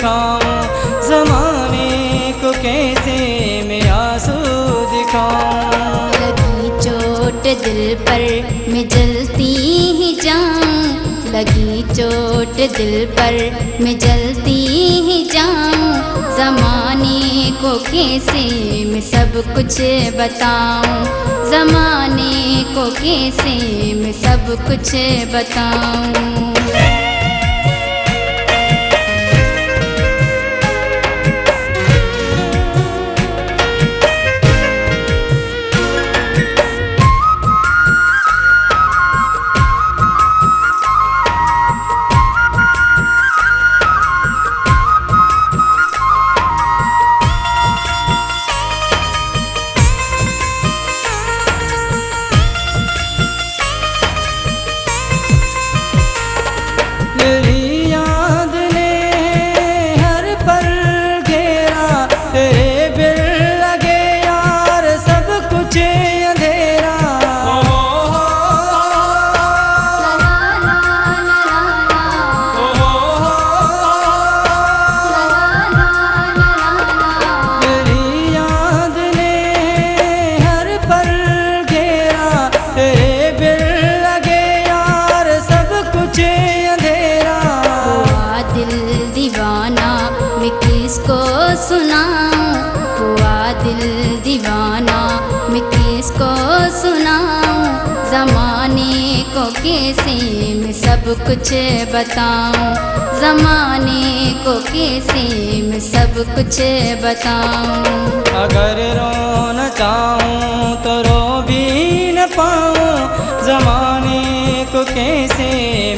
दिखाऊं, ज़माने को कैसे मैं आंसू दिखाऊं। लगी चोट दिल पर मैं जलती ही जाऊं, लगी चोट दिल पर मैं जलती ही जाऊं। ज़माने को कैसे मैं सब कुछ बताऊं, ज़माने को कैसे मैं सब कुछ बताऊं। तेरी याद ने हर पल घेरा, तेरे बिन लगे यार सब कुछ अंधेरा। तेरी याद ने हर पल घेरा, तेरे बिन लगे यार सब कुछ अंधेरा। दिल दीवाना मैं किसको सुनाऊं, हुआ दिल दीवाना मैं किसको सुनाऊं। ज़माने को कैसे मैं सब कुछ बताऊं, ज़माने को कैसे मैं सब कुछ बताऊं। अगर रोना चाहूं तो रो भी न पाऊं, ज़माने को कैसे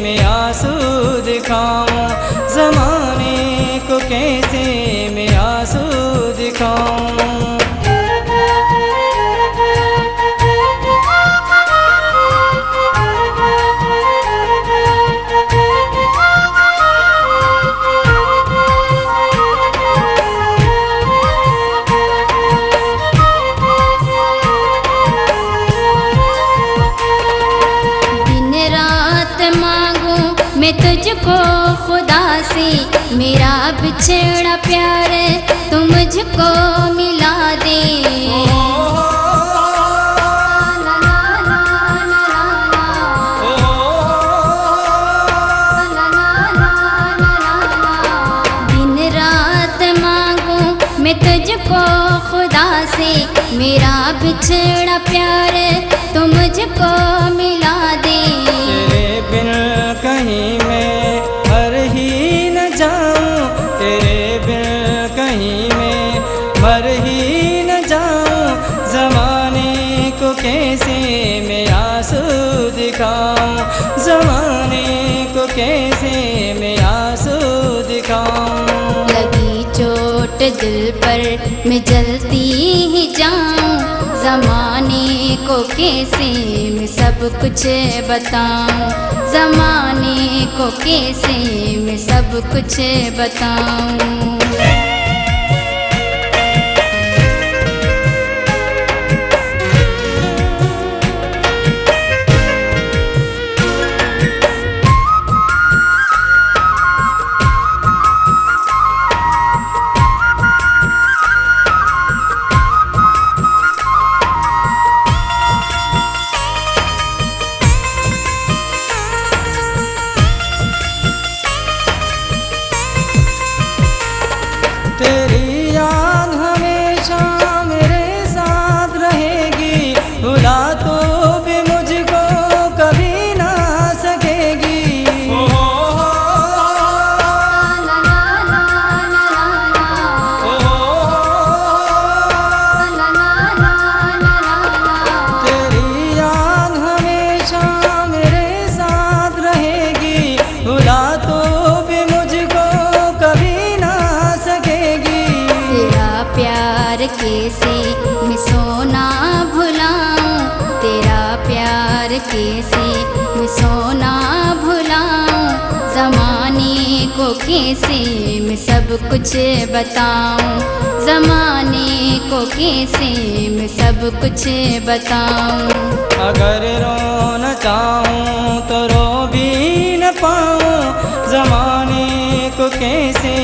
मैं आंसू दिखाऊं, ज़माने को कैसे मैं आंसू दिखाऊं। मैं तुझको खुदा से, मेरा बिछड़ा प्यार तू मुझको मिला दे। दिन रात मांगू मैं तुझको खुदा से, मेरा बिछड़ा प्यार तू मुझको मिला दे। तेरे बिन कहीं मैं मर ही न जाऊं, तेरे बिन कहीं मैं मर ही न जाऊं। ज़माने को कैसे मैं आंसू दिखाऊं, ज़माने को कैसे मैं आंसू दिखाऊं। लगी चोट दिल पर मैं जलती ही जाऊं, ज़माने को कैसे मैं सब कुछ बताऊं, ज़माने को कैसे मैं सब कुछ बताऊं। तेरी याद हमेशा मेरे साथ रहेगी, भुला तो भी मुझको कभी ना सकेगी। तेरी याद हमेशा मेरे साथ रहेगी, भुला तो भी मुझको कभी ना सकेगी। तेरा प्यार कैसे मैं सोना भुलाऊं, तेरा प्यार कैसे मैं सोना भुलाऊं। ज़माने को कैसे मैं सब कुछ बताऊं, ज़माने को कैसे मैं सब कुछ बताऊं। अगर रोना चाहूं तो रो भी न पाऊं, ज़माने को कैसे